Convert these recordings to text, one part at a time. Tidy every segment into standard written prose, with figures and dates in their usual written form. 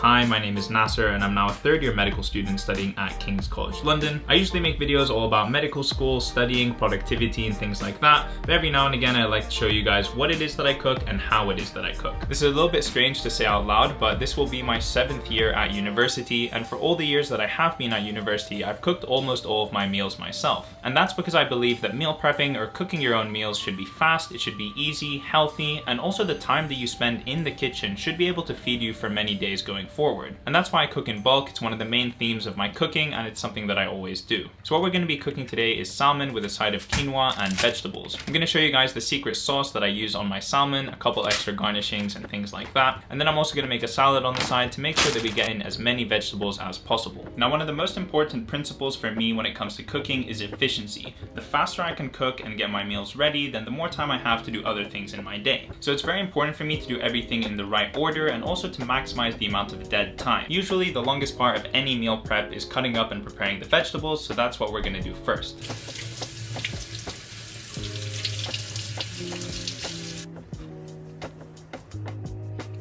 Hi, my name is Nasser and I'm now a third year medical student studying at King's College London. I usually make videos all about medical school, studying, productivity and things like that, but every now and again I like to show you guys what it is that I cook and how it is that I cook. This is a little bit strange to say out loud, but this will be my 7th year at university, and for all the years that I have been at university, I've cooked almost all of my meals myself. And that's because I believe that meal prepping or cooking your own meals should be fast, it should be easy, healthy, and also the time that you spend in the kitchen should be able to feed you for many days going forward. And that's why I cook in bulk. It's one of the main themes of my cooking and it's something that I always do. So what we're going to be cooking today is salmon with a side of quinoa and vegetables. I'm going to show you guys the secret sauce that I use on my salmon, a couple extra garnishings and things like that. And then I'm also going to make a salad on the side to make sure that we get in as many vegetables as possible. Now, one of the most important principles for me when it comes to cooking is efficiency. The faster I can cook and get my meals ready, then the more time I have to do other things in my day. So it's very important for me to do everything in the right order and also to maximize the amount of dead time. Usually the longest part of any meal prep is cutting up and preparing the vegetables, so that's what we're going to do first.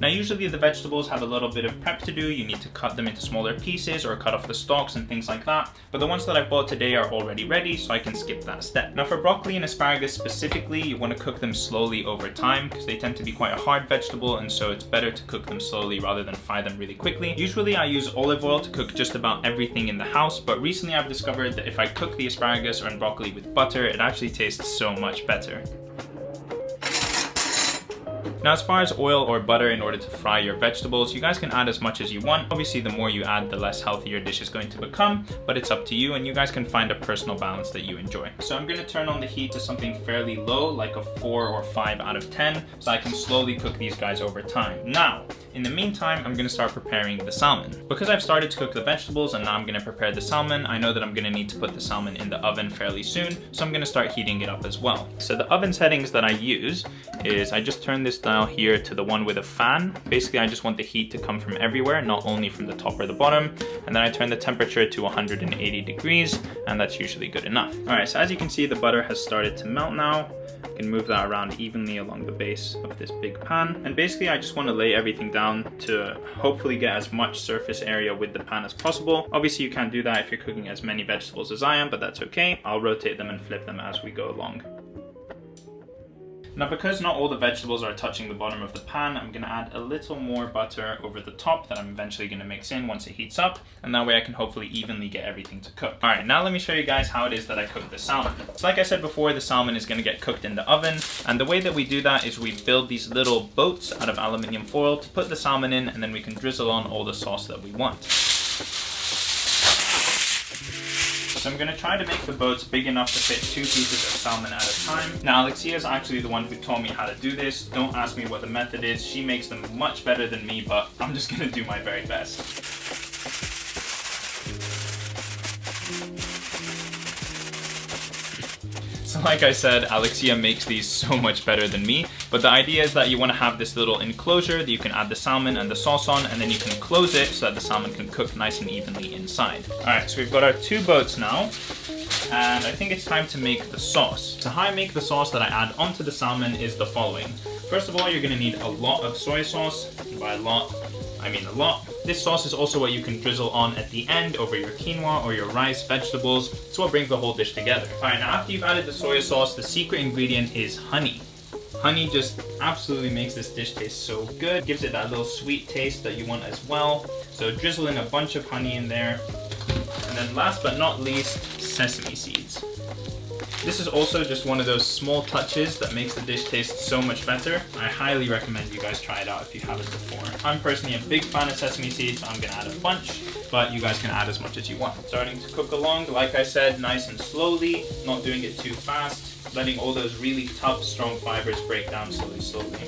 Now usually the vegetables have a little bit of prep to do. You need to cut them into smaller pieces or cut off the stalks and things like that. But the ones that I've bought today are already ready, so I can skip that step. Now for broccoli and asparagus specifically, you want to cook them slowly over time because they tend to be quite a hard vegetable, and so it's better to cook them slowly rather than fry them really quickly. Usually I use olive oil to cook just about everything in the house, but recently I've discovered that if I cook the asparagus or broccoli with butter, it actually tastes so much better. Now as far as oil or butter in order to fry your vegetables, you guys can add as much as you want. Obviously the more you add, the less healthy your dish is going to become, but it's up to you and you guys can find a personal balance that you enjoy. So I'm going to turn on the heat to something fairly low, like a 4 or 5 out of 10, so I can slowly cook these guys over time. Now, in the meantime, I'm going to start preparing the salmon. Because I've started to cook the vegetables and now I'm going to prepare the salmon, I know that I'm going to need to put the salmon in the oven fairly soon, so I'm going to start heating it up as well. So the oven settings that I use is I just turn this dial here to the one with a fan. Basically, I just want the heat to come from everywhere, not only from the top or the bottom. And then I turn the temperature to 180 degrees, and that's usually good enough. All right, so as you can see, the butter has started to melt now. I can move that around evenly along the base of this big pan. And basically, I just want to lay everything down to hopefully get as much surface area with the pan as possible. Obviously, you can't do that if you're cooking as many vegetables as I am, but that's okay. I'll rotate them and flip them as we go along. Now because not all the vegetables are touching the bottom of the pan, I'm going to add a little more butter over the top that I'm eventually going to mix in once it heats up, and that way I can hopefully evenly get everything to cook. Alright, now let me show you guys how it is that I cook the salmon. So like I said before, the salmon is going to get cooked in the oven, and the way that we do that is we build these little boats out of aluminium foil to put the salmon in, and then we can drizzle on all the sauce that we want. So I'm going to try to make the boats big enough to fit 2 pieces of salmon at a time. Now Alexia is actually the one who taught me how to do this. Don't ask me what the method is. She makes them much better than me, but I'm just going to do my very best. So like I said, Alexia makes these so much better than me, but the idea is that you want to have this little enclosure that you can add the salmon and the sauce on, and then you can close it so that the salmon can cook nice and evenly inside. Alright, so we've got our 2 boats now, and I think it's time to make the sauce. So how I make the sauce that I add onto the salmon is the following. First of all, you're going to need a lot of soy sauce, and by a lot, I mean a lot. This sauce is also what you can drizzle on at the end over your quinoa or your rice, vegetables. It's what brings the whole dish together. Alright, now after you've added the soy sauce, the secret ingredient is honey. Honey just absolutely makes this dish taste so good. Gives it that little sweet taste that you want as well. So drizzle in a bunch of honey in there. And then last but not least, sesame seeds. This is also just one of those small touches that makes the dish taste so much better. I highly recommend you guys try it out if you haven't before. I'm personally a big fan of sesame seeds, so I'm going to add a bunch, but you guys can add as much as you want. Starting to cook along, like I said, nice and slowly, not doing it too fast, letting all those really tough, strong fibers break down slowly.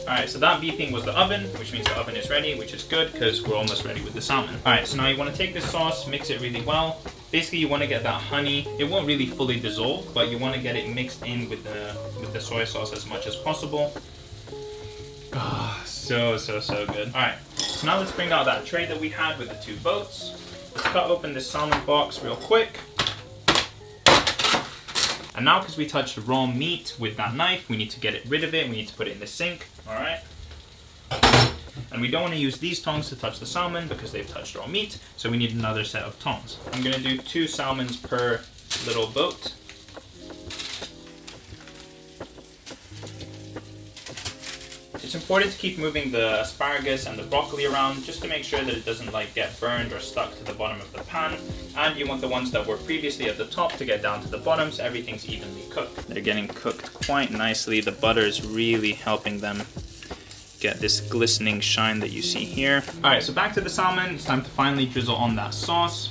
Alright, so that beeping was the oven, which means the oven is ready, which is good because we're almost ready with the salmon. Alright, so now you want to take this sauce, mix it really well. Basically, you want to get that honey. It won't really fully dissolve, but you want to get it mixed in with the soy sauce as much as possible. Ah, so good. Alright, so now let's bring out that tray that we had with the 2 boats. Let's cut open this salmon box real quick. And now because we touched raw meat with that knife, we need to get rid of it. We need to put it in the sink, all right? And we don't want to use these tongs to touch the salmon because they've touched raw meat, so we need another set of tongs. I'm going to do 2 salmons per little boat. It's important to keep moving the asparagus and the broccoli around just to make sure that it doesn't like get burned or stuck to the bottom of the pan. And you want the ones that were previously at the top to get down to the bottom so everything's evenly cooked. They're getting cooked quite nicely. The butter is really helping them get this glistening shine that you see here. All right, so back to the salmon. It's time to finally drizzle on that sauce.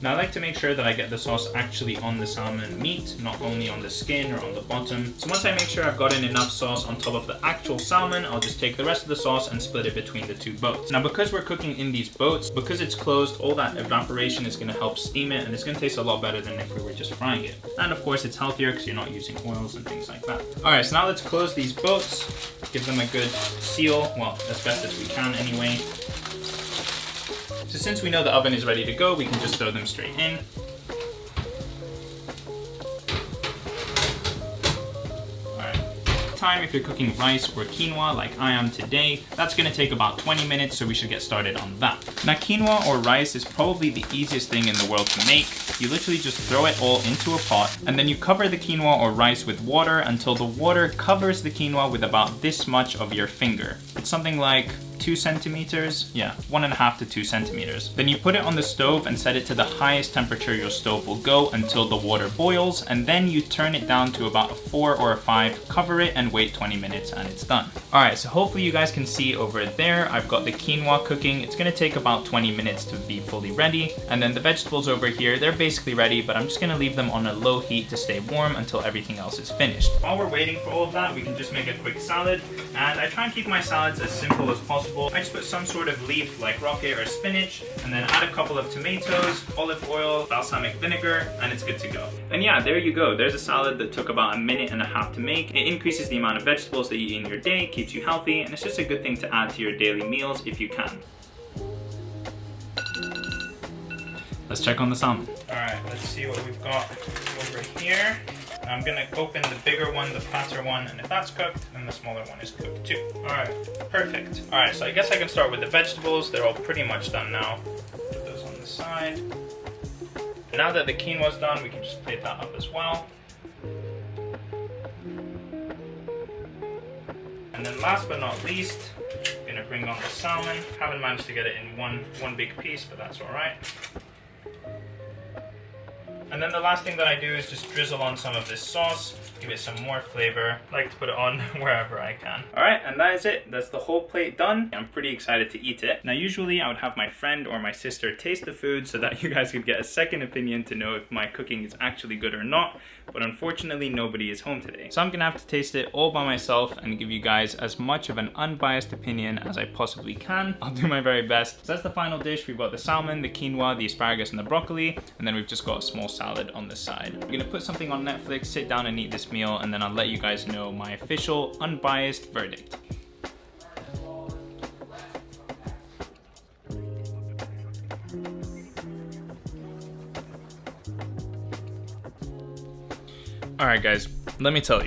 Now I like to make sure that I get the sauce actually on the salmon meat, not only on the skin or on the bottom. So once I make sure I've gotten enough sauce on top of the actual salmon, I'll just take the rest of the sauce and split it between the 2 boats. Now because we're cooking in these boats, because it's closed, all that evaporation is going to help steam it, and it's going to taste a lot better than if we were just frying it. And of course it's healthier because you're not using oils and things like that. Alright, so now let's close these boats, give them a good seal, well, as best as we can anyway. So since we know the oven is ready to go, we can just throw them straight in. Time if you're cooking rice or quinoa like I am today, that's going to take about 20 minutes, so we should get started on that. Now quinoa or rice is probably the easiest thing in the world to make. You literally just throw it all into a pot and then you cover the quinoa or rice with water until the water covers the quinoa with about this much of your finger. It's something like 2 centimeters, yeah, 1.5 to 2 centimeters. Then you put it on the stove and set it to the highest temperature your stove will go until the water boils, and then you turn it down to about a 4 or a 5, cover it and wait 20 minutes and it's done. Alright, so hopefully you guys can see over there, I've got the quinoa cooking. It's gonna take about 20 minutes to be fully ready. And then the vegetables over here, they're basically ready, but I'm just gonna leave them on a low heat to stay warm until everything else is finished. While we're waiting for all of that, we can just make a quick salad. And I try and keep my salads as simple as possible. I just put some sort of leaf like rocket or spinach, and then add a couple of tomatoes, olive oil, balsamic vinegar, and it's good to go. And yeah, there you go. There's a salad that took about 1.5 minutes to make. It increases the amount of vegetables that you eat in your day, keeps you healthy, and it's just a good thing to add to your daily meals if you can. Let's check on the salmon. All right, let's see what we've got over here. I'm gonna open the bigger one, the fatter one, and if that's cooked, then the smaller one is cooked too. All right, perfect. All right, so I guess I can start with the vegetables. They're all pretty much done now. Put those on the side. Now that the quinoa's done, we can just plate that up as well. And then last but not least, I'm gonna bring on the salmon. Haven't managed to get it in one big piece, but that's all right. And then the last thing that I do is just drizzle on some of this sauce, give it some more flavor. I like to put it on wherever I can. All right, and that is it. That's the whole plate done. I'm pretty excited to eat it. Now, usually I would have my friend or my sister taste the food so that you guys could get a second opinion to know if my cooking is actually good or not. But unfortunately, nobody is home today. So I'm gonna have to taste it all by myself and give you guys as much of an unbiased opinion as I possibly can. I'll do my very best. So that's the final dish. We've got the salmon, the quinoa, the asparagus, and the broccoli. And then we've just got a small salad on the side. I'm gonna put something on Netflix, sit down and eat this meal, and then I'll let you guys know my official, unbiased verdict. All right, guys, let me tell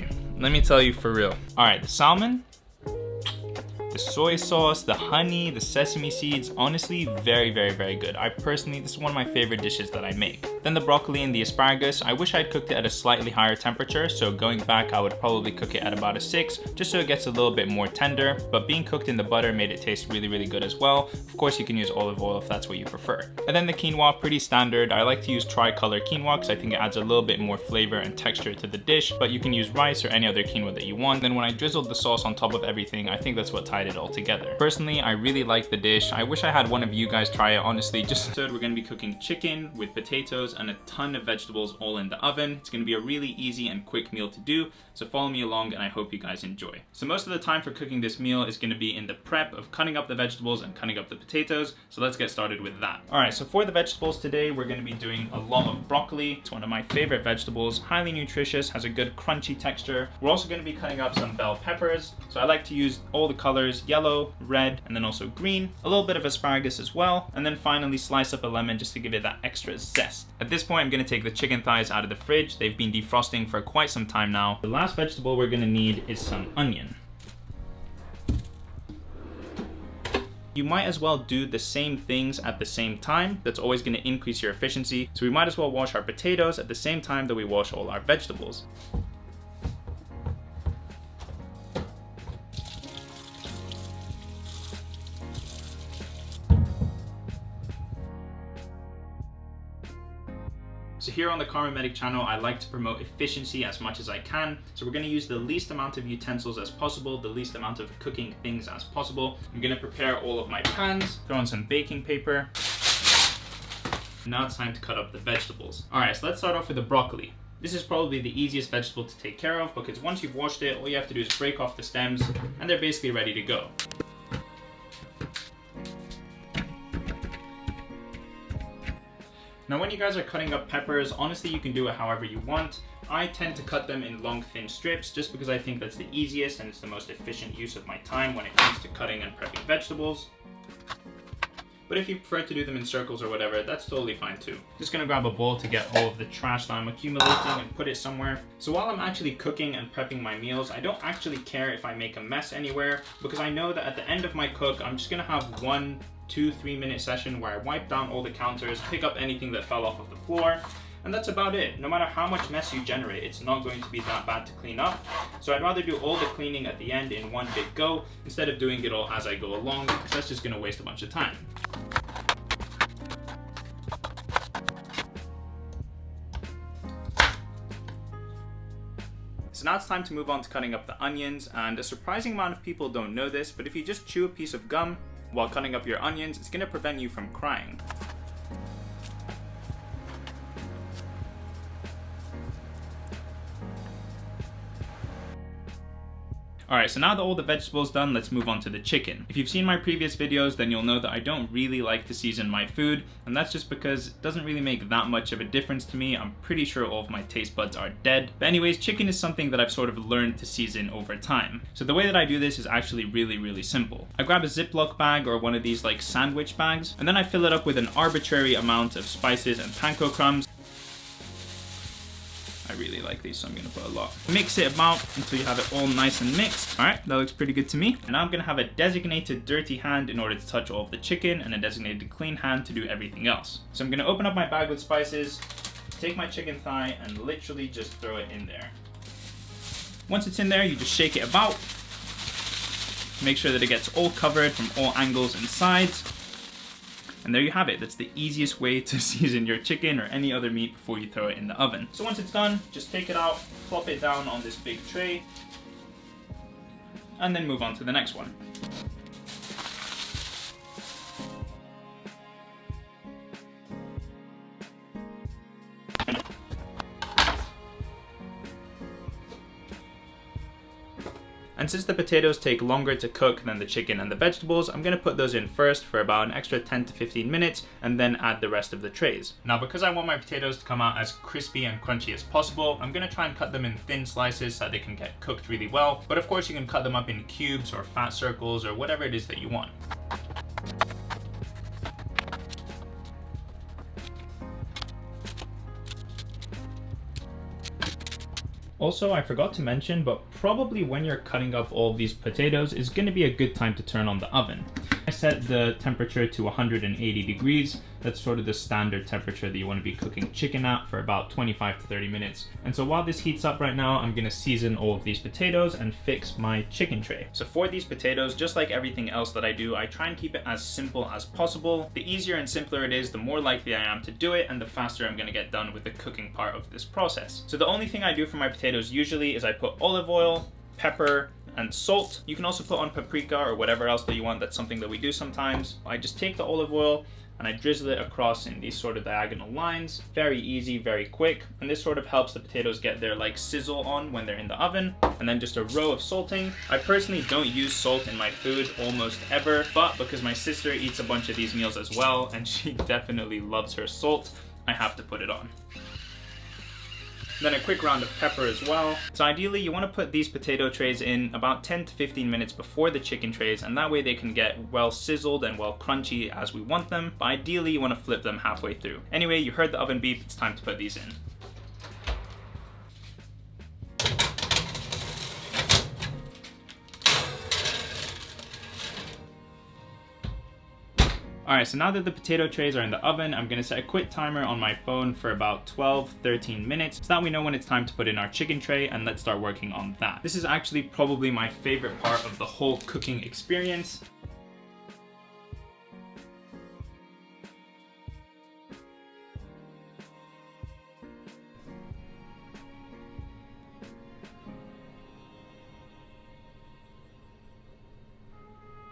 you for real. All right, the salmon, the soy sauce, the honey, the sesame seeds, honestly, very, very, very good. This is one of my favorite dishes that I make. Then the broccoli and the asparagus, I wish I'd cooked it at a slightly higher temperature, so going back, I would probably cook it at about a 6, just so it gets a little bit more tender, but being cooked in the butter made it taste really, really good as well. Of course, you can use olive oil if that's what you prefer. And then the quinoa, pretty standard. I like to use tricolor quinoa because I think it adds a little bit more flavor and texture to the dish, but you can use rice or any other quinoa that you want. Then when I drizzled the sauce on top of everything, I think that's what tied it all together. Personally, I really like the dish. I wish I had one of you guys try it, honestly. Just so we're gonna be cooking chicken with potatoes and a ton of vegetables all in the oven. It's gonna be a really easy and quick meal to do, so follow me along and I hope you guys enjoy. So most of the time for cooking this meal is gonna be in the prep of cutting up the vegetables and cutting up the potatoes, so let's get started with that. All right, so for the vegetables today, we're gonna be doing a lot of broccoli. It's one of my favorite vegetables, highly nutritious, has a good crunchy texture. We're also gonna be cutting up some bell peppers, so I like to use all the colors, yellow, red, and then also green, a little bit of asparagus as well, and then finally slice up a lemon just to give it that extra zest. At this point, I'm gonna take the chicken thighs out of the fridge. They've been defrosting for quite some time now. The last vegetable we're gonna need is some onion. You might as well do the same things at the same time. That's always gonna increase your efficiency. So we might as well wash our potatoes at the same time that we wash all our vegetables. So here on the Karma Medic channel, I like to promote efficiency as much as I can. So we're gonna use the least amount of utensils as possible, the least amount of cooking things as possible. I'm gonna prepare all of my pans, throw in some baking paper. Now it's time to cut up the vegetables. All right, so let's start off with the broccoli. This is probably the easiest vegetable to take care of because once you've washed it, all you have to do is break off the stems and they're basically ready to go. Now when you guys are cutting up peppers, honestly you can do it however you want. I tend to cut them in long thin strips just because I think that's the easiest and it's the most efficient use of my time when it comes to cutting and prepping vegetables. But if you prefer to do them in circles or whatever, that's totally fine too. Just gonna grab a bowl to get all of the trash that I'm accumulating and put it somewhere. So while I'm actually cooking and prepping my meals, I don't actually care if I make a mess anywhere because I know that at the end of my cook, I'm just gonna have 1, 2, 3 minute session where I wipe down all the counters, pick up anything that fell off of the floor, and that's about it. No matter how much mess you generate, it's not going to be that bad to clean up. So I'd rather do all the cleaning at the end in one big go instead of doing it all as I go along because that's just gonna waste a bunch of time. So now it's time to move on to cutting up the onions, and a surprising amount of people don't know this, but if you just chew a piece of gum while cutting up your onions, it's going to prevent you from crying. Alright, so now that all the vegetables done, let's move on to the chicken. If you've seen my previous videos, then you'll know that I don't really like to season my food, and that's just because it doesn't really make that much of a difference to me. I'm pretty sure all of my taste buds are dead. But anyways, chicken is something that I've sort of learned to season over time. So the way that I do this is actually really simple. I grab a Ziploc bag or one of these like sandwich bags, and then I fill it up with an arbitrary amount of spices and panko crumbs. I really like these, so I'm gonna put a lot. Mix it about until you have it all nice and mixed. All right, that looks pretty good to me. And now I'm gonna have a designated dirty hand in order to touch all of the chicken and a designated clean hand to do everything else. So I'm gonna open up my bag with spices, take my chicken thigh and literally just throw it in there. Once it's in there, you just shake it about. Make sure that it gets all covered from all angles and sides. And there you have it. That's the easiest way to season your chicken or any other meat before you throw it in the oven. So once it's done, just take it out, plop it down on this big tray, and then move on to the next one. And since the potatoes take longer to cook than the chicken and the vegetables, I'm gonna put those in first for about an extra 10 to 15 minutes and then add the rest of the trays. Now, because I want my potatoes to come out as crispy and crunchy as possible, I'm gonna try and cut them in thin slices so that they can get cooked really well. But of course you can cut them up in cubes or fat circles or whatever it is that you want. Also, I forgot to mention, but probably when you're cutting up all these potatoes is going to be a good time to turn on the oven. I set the temperature to 180 degrees. That's sort of the standard temperature that you want to be cooking chicken at for about 25 to 30 minutes. And so while this heats up right now, I'm going to season all of these potatoes and fix my chicken tray. So for these potatoes, just like everything else that I do, I try and keep it as simple as possible. The easier and simpler it is, the more likely I am to do it, and the faster I'm going to get done with the cooking part of this process. So the only thing I do for my potatoes usually is I put olive oil, pepper, and salt. You can also put on paprika or whatever else that you want. That's something that we do sometimes. I just take the olive oil and I drizzle it across in these sort of diagonal lines. Very easy, very quick. And this sort of helps the potatoes get their like sizzle on when they're in the oven. And then just a row of salting. I personally don't use salt in my food almost ever, but because my sister eats a bunch of these meals as well, and she definitely loves her salt, I have to put it on. then a quick round of pepper as well. So ideally you want to put these potato trays in about 10 to 15 minutes before the chicken trays, and that way they can get well sizzled and well crunchy as we want them, but ideally you want to flip them halfway through. Anyway, you heard the oven beep, it's time to put these in. Alright, so now that the potato trays are in the oven, I'm gonna set a quick timer on my phone for about 12-13 minutes so that we know when it's time to put in our chicken tray, and let's start working on that. This is actually probably my favorite part of the whole cooking experience.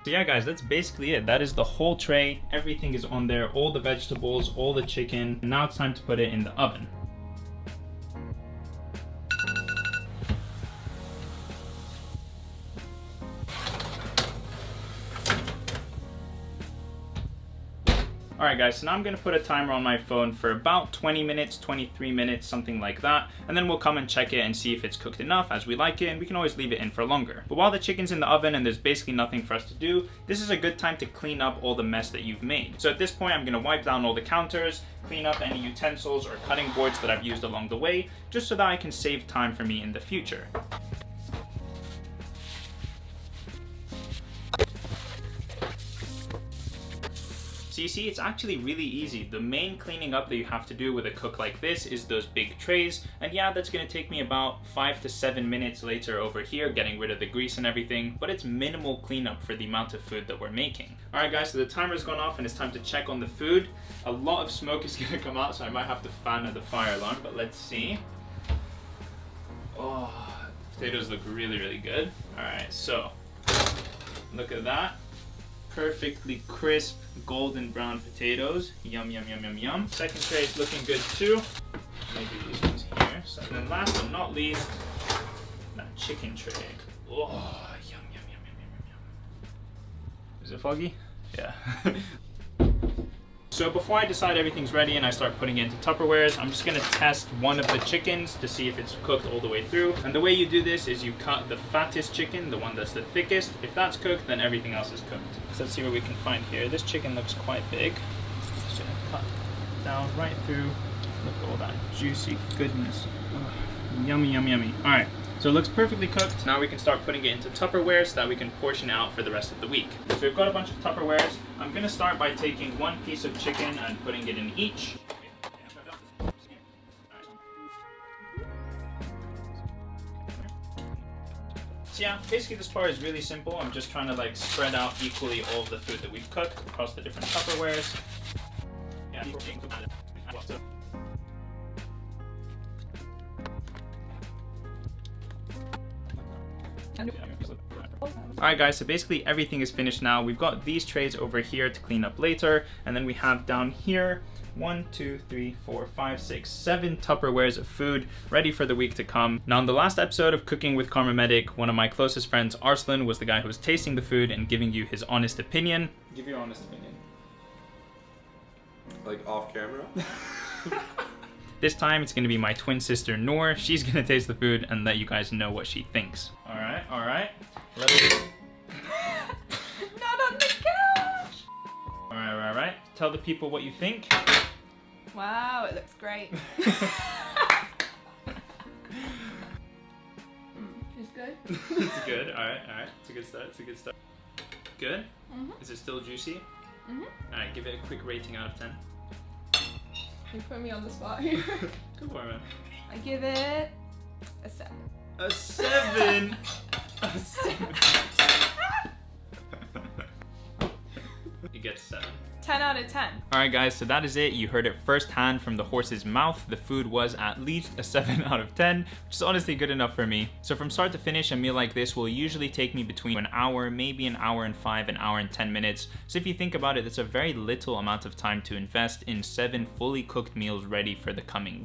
So yeah guys, that's basically it. That is the whole tray. Everything is on there, all the vegetables, all the chicken. And now it's time to put it in the oven. Alright guys, so now I'm going to put a timer on my phone for about 20 minutes, 23 minutes, something like that, and then we'll come and check it and see if it's cooked enough as we like it, and we can always leave it in for longer. But while the chicken's in the oven and there's basically nothing for us to do, this is a good time to clean up all the mess that you've made. So at this point I'm going to wipe down all the counters, clean up any utensils or cutting boards that I've used along the way, just so that I can save time for me in the future. So you see, it's actually really easy. The main cleaning up that you have to do with a cook like this is those big trays. And yeah, that's gonna take me about 5 to 7 minutes later over here, getting rid of the grease and everything, but it's minimal cleanup for the amount of food that we're making. All right guys, so the timer's gone off and it's time to check on the food. A lot of smoke is gonna come out, so I might have to fan the fire alarm, but let's see. Oh, potatoes look really, really good. All right, so look at that. Perfectly crisp golden brown potatoes. Yum, yum, yum, yum, yum. Second tray is looking good too. Maybe these ones here. So, and then last but not least, that chicken tray. Oh, yum, yum, yum, yum, yum, yum. Is it foggy? Yeah. So before I decide everything's ready and I start putting it into Tupperwares, I'm just gonna test one of the chickens to see if it's cooked all the way through. And the way you do this is you cut the fattest chicken, the one that's the thickest. If that's cooked, then everything else is cooked. So let's see what we can find here. This chicken looks quite big. Just gonna cut down right through. Look at all that juicy goodness. Oh, yummy, yummy, yummy. All right. So it looks perfectly cooked. Now we can start putting it into Tupperware so that we can portion it out for the rest of the week. So we've got a bunch of Tupperwares. I'm gonna start by taking one piece of chicken and putting it in each. So yeah, basically this part is really simple. I'm just trying to like spread out equally all of the food that we've cooked across the different Tupperwares. Yeah. Alright guys, so basically everything is finished now. We've got these trays over here to clean up later, and then we have down here 1, 2, 3, 4, 5, 6, 7 Tupperwares of food ready for the week to come. Now in the last episode of Cooking with Karma Medic, one of my closest friends, Arslan, was the guy who was tasting the food and giving you his honest opinion. Give your honest opinion. Like off camera? This time it's gonna be my twin sister Noor. She's gonna taste the food and let you guys know what she thinks. Alright, alright. Let it... Not on the couch! Alright, alright. Tell the people what you think. Wow, it looks great. It's good. It's good. Alright, alright. It's a good start. It's a good start. Good? Mm-hmm. Is it still juicy? Mm-hmm. Alright, give it a quick rating out of 10. You put me on the spot here. Go for it, man. I give it a 7. A 7! A 7. You get 7. 10 out of 10. Alright guys, so that is it. You heard it firsthand from the horse's mouth. The food was at least a 7 out of 10, which is honestly good enough for me. So from start to finish, a meal like this will usually take me between an hour, maybe an hour and 5, an hour and 10 minutes. So if you think about it, it's a very little amount of time to invest in 7 fully cooked meals ready for the coming